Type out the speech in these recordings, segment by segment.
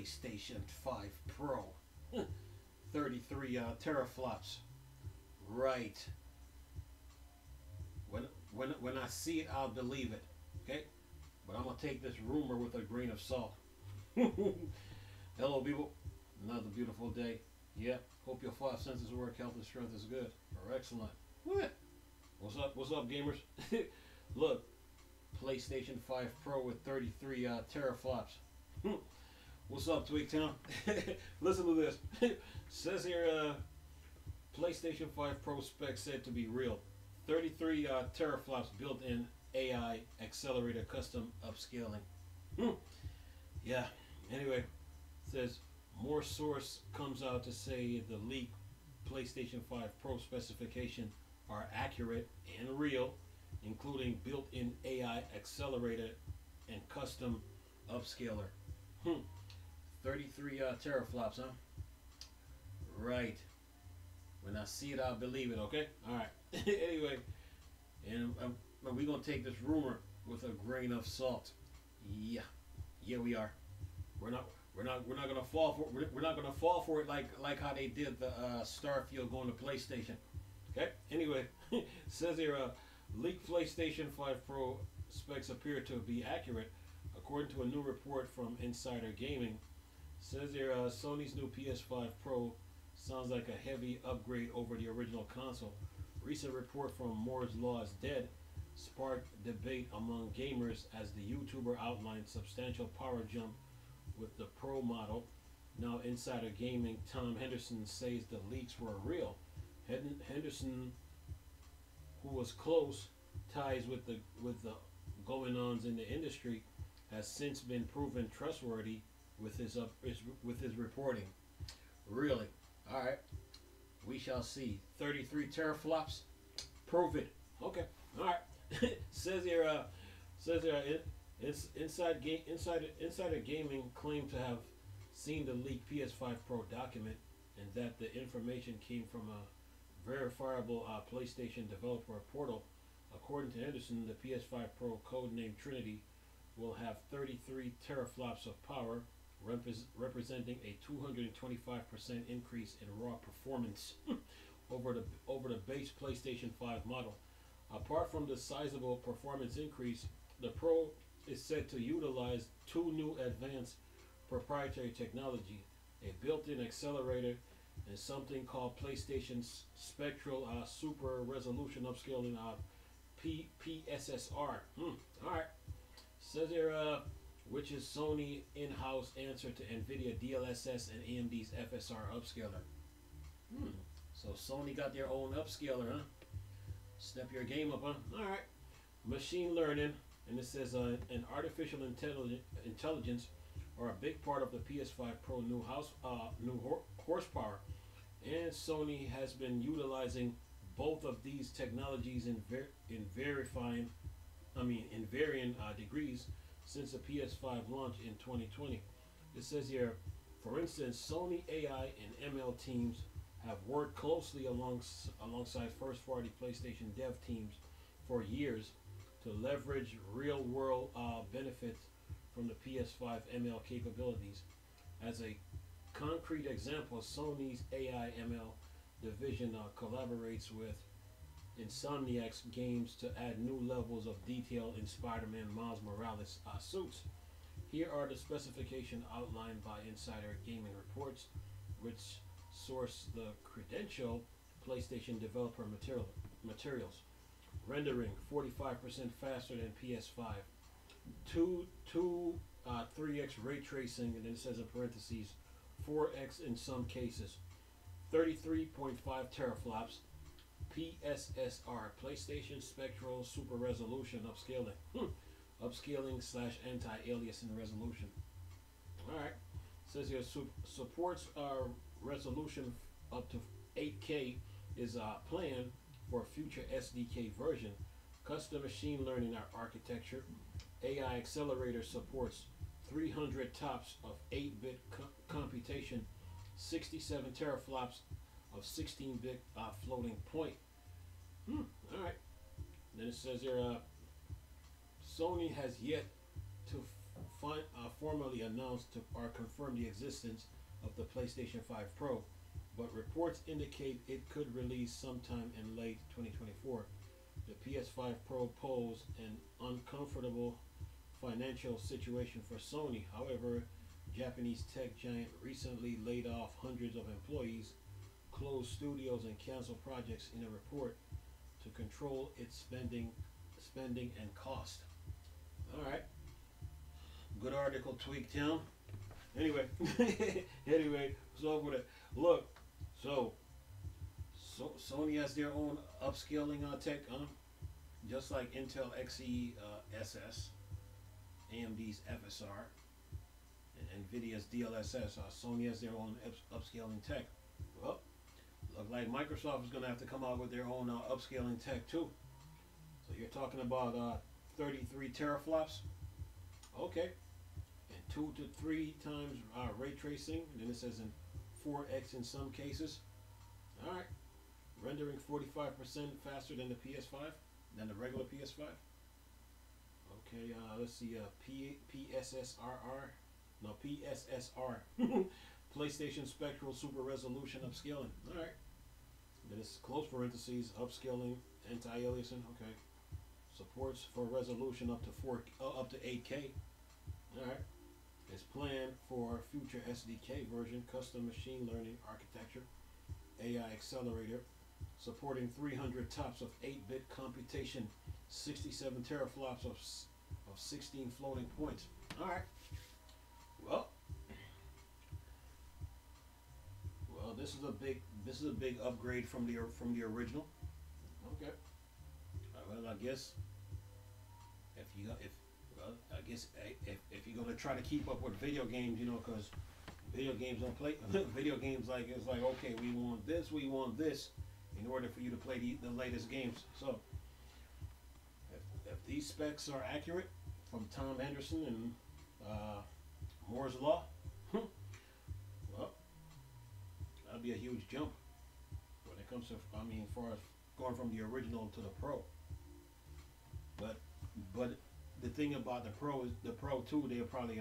PlayStation 5 Pro. 33 teraflops. Right. When I see it, I'll believe it. Okay? But I'm going to take this rumor with a grain of salt. Hello, people. Another beautiful day. Yeah. Hope your five senses work. Health and strength is good. Or excellent. What? What's up, gamers? Look. PlayStation 5 Pro with 33 teraflops. What's up, Twigtown? Listen to this. Says here, PlayStation 5 Pro specs said to be real. 33 teraflops built-in AI Accelerator custom upscaling. Yeah. Anyway, says more source comes out to say the leaked PlayStation 5 Pro specification are accurate and real, including built-in AI Accelerator and custom upscaler. 33 teraflops, huh? Right. When I see it, I'll believe it. Okay. All right. Anyway, and we're gonna take this rumor with a grain of salt. Yeah. We are. We're not gonna fall for. We're not gonna fall for it like how they did the Starfield going to PlayStation. Okay. Anyway, says here, leaked PlayStation 5 Pro specs appear to be accurate, according to a new report from Insider Gaming. Says here, Sony's new PS5 Pro sounds like a heavy upgrade over the original console. Recent report from Moore's Law is Dead sparked debate among gamers as the YouTuber outlined substantial power jump with the Pro model. Now Insider Gaming Tom Henderson says the leaks were real. Henderson, who was close ties with the going-ons in the industry, has since been proven trustworthy with his reporting. Really? All right. We shall see. 33 teraflops. Prove it. Okay. All right. says here. Insider Gaming claimed to have seen the leaked PS5 Pro document, and that the information came from a verifiable PlayStation developer portal. According to Henderson, the PS5 Pro, codenamed Trinity, will have 33 teraflops of power, representing a 225% increase in raw performance over the base PlayStation 5 model. Apart from the sizable performance increase, the Pro is said to utilize two new advanced proprietary technology: a built-in accelerator and something called PlayStation's Spectral Super Resolution Upscaling, PSSR. All right. Says here, which is Sony in-house answer to NVIDIA DLSS and AMD's FSR upscaler. So Sony got their own upscaler, huh? Step your game up, huh? All right. Machine learning, and it says an artificial intelligence are a big part of the PS5 Pro new horsepower, and Sony has been utilizing both of these technologies in varying degrees since the PS5 launch in 2020. It says here, for instance, Sony AI and ML teams have worked closely alongside first-party PlayStation dev teams for years to leverage real-world benefits from the PS5 ML capabilities. As a concrete example, Sony's AI ML division collaborates with Insomniac's games to add new levels of detail in Spider-Man Miles Morales suits. Here are the specifications outlined by Insider Gaming reports, which source the credential PlayStation developer materials. Rendering 45% faster than PS5. 3x ray tracing, and then it says in parentheses 4x in some cases. 33.5 teraflops. PSSR, PlayStation Spectral Super Resolution Upscaling. Upscaling / anti-aliasing resolution. Alright. Says here supports resolution up to 8K is planned for a future SDK version. Custom machine learning architecture. AI Accelerator supports 300 TOPS of 8-bit computation, 67 teraflops of 16-bit floating point. Alright. Then it says here, Sony has yet to formally announced or confirmed the existence of the PlayStation 5 Pro, but reports indicate it could release sometime in late 2024. The PS5 Pro posed an uncomfortable financial situation for Sony. However, Japanese tech giant recently laid off hundreds of employees, closed studios, and canceled projects in a report to control its spending and cost. All right, good article, Tweaktown. Anyway, anyway, so for the look, so Sony has their own upscaling tech, just like Intel Xe SS, AMD's FSR, and Nvidia's DLSS. Sony has their own upscaling tech. Well, look like Microsoft is going to have to come out with their own upscaling tech too. So you're talking about 33 teraflops, okay, and 2 to 3 times ray tracing, and then it says in 4x in some cases. All right, rendering 45% faster than the PS5, than the regular PS5. Okay, let's see, PSSR, PlayStation Spectral Super Resolution Upscaling. All right, then it's close parentheses, upscaling, anti-aliasing. Okay, supports for resolution up to 8K. All right, it's planned for future SDK version, custom machine learning architecture, AI Accelerator, supporting 300 TOPS of 8-bit computation, 67 teraflops of 16 floating points. All right. Well, this is a big upgrade from the original. Okay. Well, I guess if you're gonna try to keep up with video games, because video games don't play. Video games it's like okay, we want this, in order for you to play the latest games. So if these specs are accurate from Tom Henderson and Moore's Law, well, that'll be a huge jump when it comes to, as far as going from the original to the Pro. But the thing about the Pro is the Pro 2, they'll probably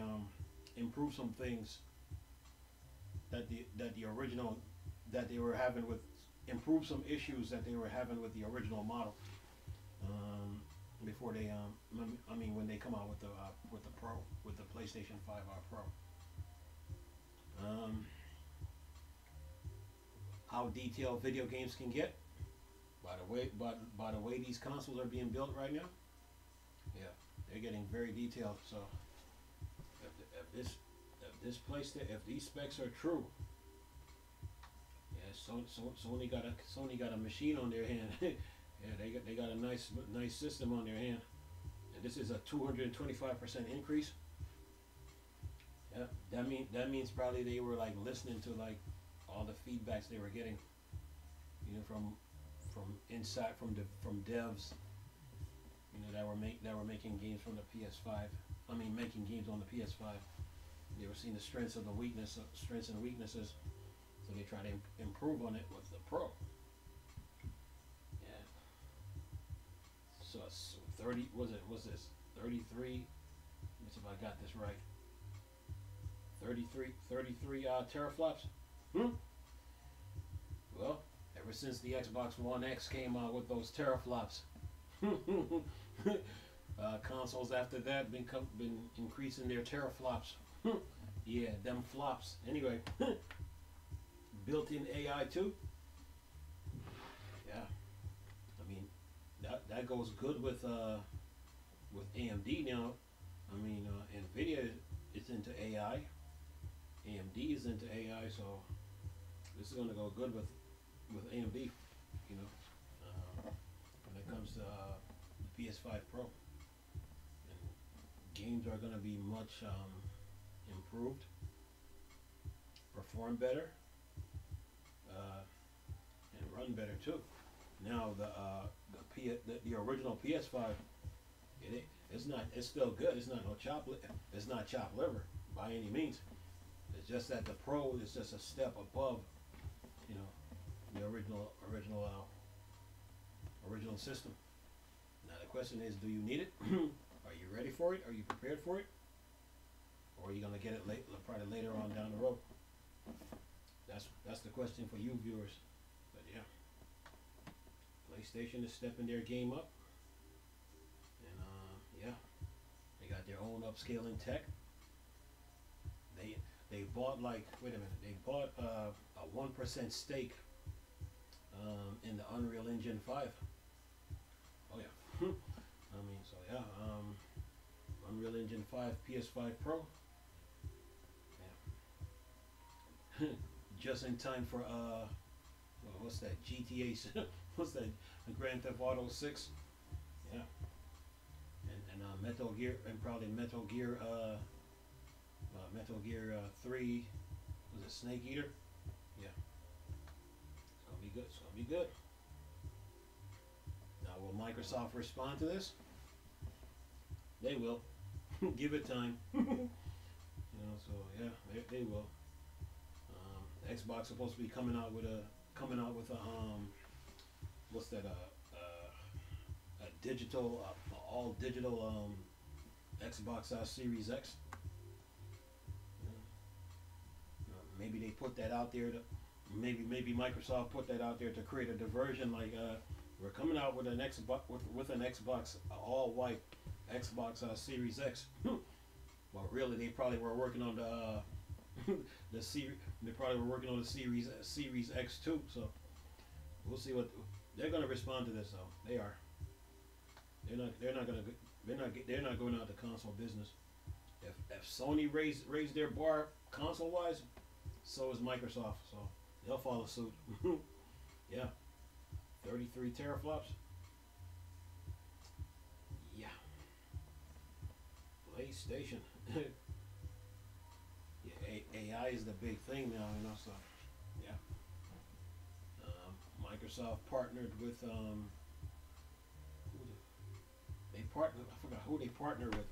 improve some things that the original that they were having with, improve some issues that they were having with the original model. Before they when they come out with the Pro, with the PlayStation 5 Pro. How detailed video games can get, by the way these consoles are being built right now. Yeah, they're getting very detailed. So if these specs are true, yeah, Sony got a machine on their hand. Yeah, they got a nice system on their hand, and this is a 225% increase. Yeah, that means probably they were like listening to like all the feedbacks they were getting, from inside from devs, that were making games from the PS5. Making games on the PS5. They were seeing the strengths and weaknesses, so they try to improve on it with the Pro. Yeah. So 30 was this 33? Let me see if I got this right. 33 teraflops. Well, ever since the Xbox One X came out with those teraflops, consoles after that been increasing their teraflops. Yeah, them flops. Anyway, built-in AI too. Yeah, that goes good with AMD now. Nvidia is into AI. AMD is into AI, so this is going to go good with AMD. When it comes to the PS5 Pro, and games are going to be much improved, perform better, and run better too. Now the original PS5, it's still good. It's not chopped liver by any means. It's just that the Pro is just a step above, the original system. Now the question is, do you need it? Are you ready for it? Are you prepared for it? or are you gonna get it late, probably later on down the road? That's the question for you viewers. But yeah, PlayStation is stepping their game up, and yeah, they got their own upscaling tech. They bought, like, wait a minute, they bought a 1% stake in the Unreal Engine 5. Oh yeah. I mean, so yeah, Unreal Engine 5 PS5 Pro. Yeah. Just in time for what's that, GTA? What's that, Grand Theft Auto 6? Yeah. And Metal Gear, and probably Metal Gear 3. Was it Snake Eater? Yeah. It's gonna be good. It's gonna be good. Now, will Microsoft respond to this? They will. Give it time. So yeah, they will. Xbox supposed to be coming out with a what's that, a digital, all digital Xbox Series X. Maybe they put that out there to maybe Microsoft put that out there to create a diversion, like we're coming out with an Xbox with an Xbox, all white Xbox Series X. Well, really, they probably were working on the series. They probably were working on the Series X too. So we'll see what they're going to respond to this. Though they are. They're not going out the console business. If Sony raised their bar console wise, so is Microsoft. So they'll follow suit. Yeah. 33 teraflops. Yeah. PlayStation. Yeah, AI is the big thing now, so yeah. Microsoft partnered with they partnered. I forgot who they partnered with.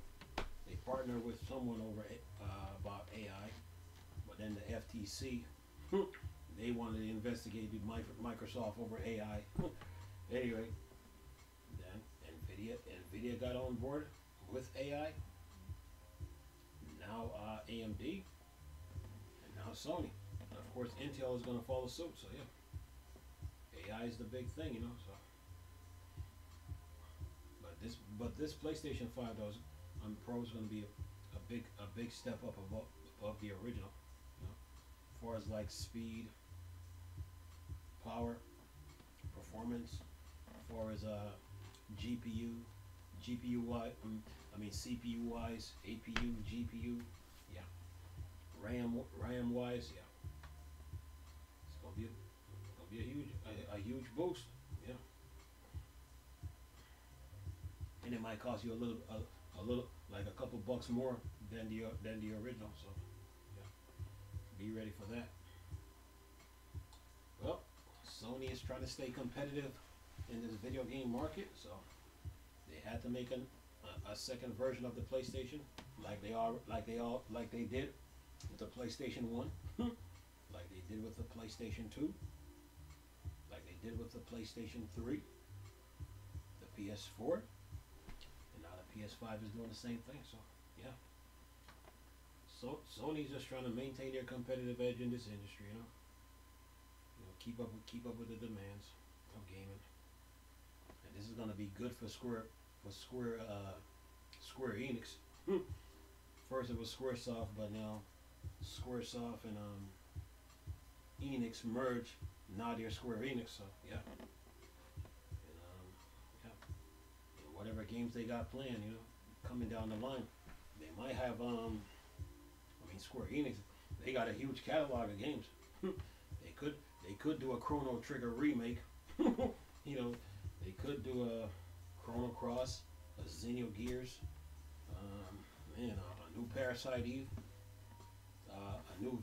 They partnered with someone over about AI, but then the FTC they wanted to investigate Microsoft over AI. Anyway, then Nvidia got on board with AI. Now AMD, and now Sony, and of course Intel is going to follow suit. So yeah, AI is the big thing, So, but this PlayStation 5 though, Pro is going to be a big step up above the original, as far as like speed, power, performance, as far as GPU wise, CPU wise, APU, GPU, yeah, RAM wise, yeah. It's gonna be a huge boost, yeah. And it might cost you a little, like a couple bucks more than the original. So yeah, be ready for that. Well, Sony is trying to stay competitive in this video game market, so they had to make a second version of the PlayStation, like they did with the PlayStation 1, like they did with the PlayStation 2, like they did with the PlayStation 3, the PS4, and now the PS5 is doing the same thing. So yeah, so Sony's just trying to maintain their competitive edge in this industry, keep up with the demands of gaming. And this is going to be good for Square Enix. First it was Squaresoft, but now Squaresoft and Enix merge. Now they're Square Enix. So yeah, and, yeah. And whatever games they got planned, coming down the line, they might have. Square Enix, they got a huge catalog of games. They could do a Chrono Trigger remake. They could do a Chrono Cross, a Xenogears, a new Parasite Eve, a new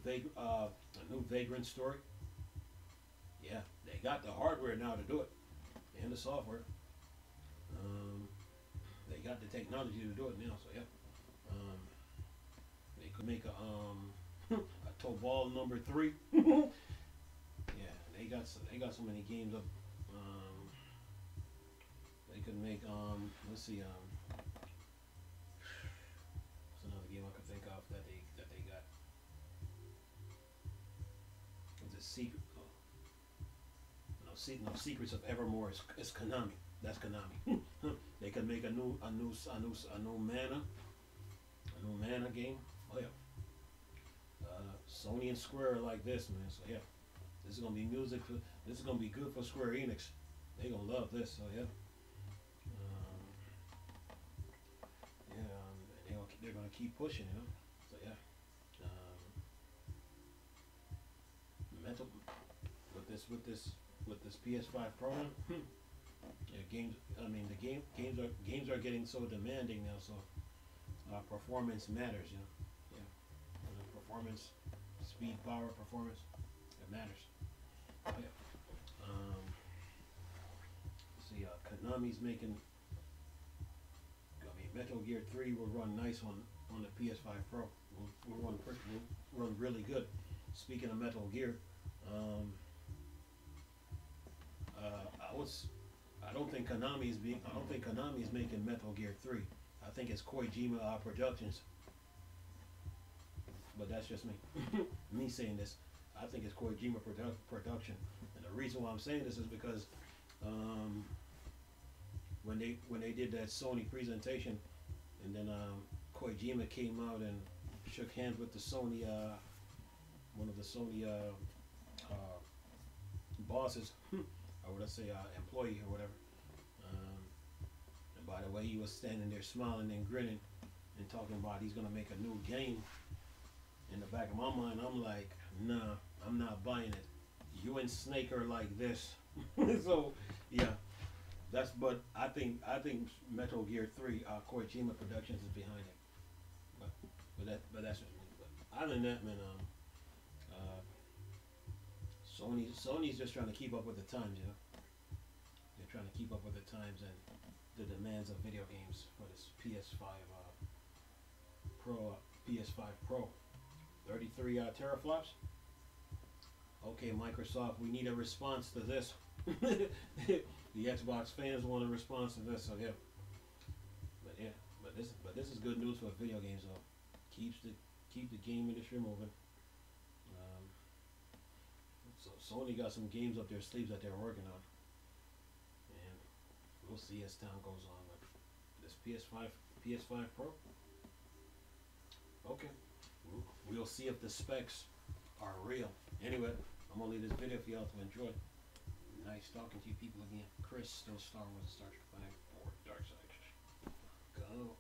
Vagrant Story. Yeah, they got the hardware now to do it, and the software. They got the technology to do it now. So yeah, they could make a Tobal number 3. Yeah, they got so many games up. They could make let's see, what's another game I could think of that secret. No secrets of Evermore is Konami. That's Konami. They could make a new mana game. Oh yeah. Sony and Square are like this, man. So yeah, this is gonna be music. This is gonna be good for Square Enix. They gonna love this. So yeah. They're gonna keep pushing, you know. So yeah. Metal with this PS5 Pro. Yeah, games. I mean, games are getting so demanding now. So performance matters, you know. Yeah, performance, speed, power, performance, it matters. Oh, yeah. See, Konami's making. I mean, Metal Gear 3 will run nice on the PS5 Pro. Will run really good. Speaking of Metal Gear, I don't think Konami is making Metal Gear 3. I think it's Kojima Productions. But that's just me. Me saying this. I think it's Kojima Production. And the reason why I'm saying this is because when they did that Sony presentation, and then Kojima came out and shook hands with the Sony one of the Sony bosses, or would I say employee or whatever. And by the way, he was standing there smiling and grinning and talking about he's gonna make a new game. In the back of my mind, I'm like, nah, I'm not buying it. You and Snake are like this. So yeah, but I think Metal Gear 3, Kojima Productions is behind it. But that's just me. But other than that, man, Sony's just trying to keep up with the times, you know. They're trying to keep up with the times and the demands of video games for this PS5 Pro. 33 teraflops. Okay, Microsoft, we need a response to this. The Xbox fans want a response to this, so yeah. But this is good news for video games, though. Keep the game industry moving. So Sony got some games up their sleeves that they're working on, and we'll see as time goes on. But this PS5 Pro. Okay, we'll see if the specs are real. Anyway, I'm gonna leave this video for y'all to enjoy. Nice talking to you people again. Chris, still Star Wars, Star Trek 5, or Dark Side. Go.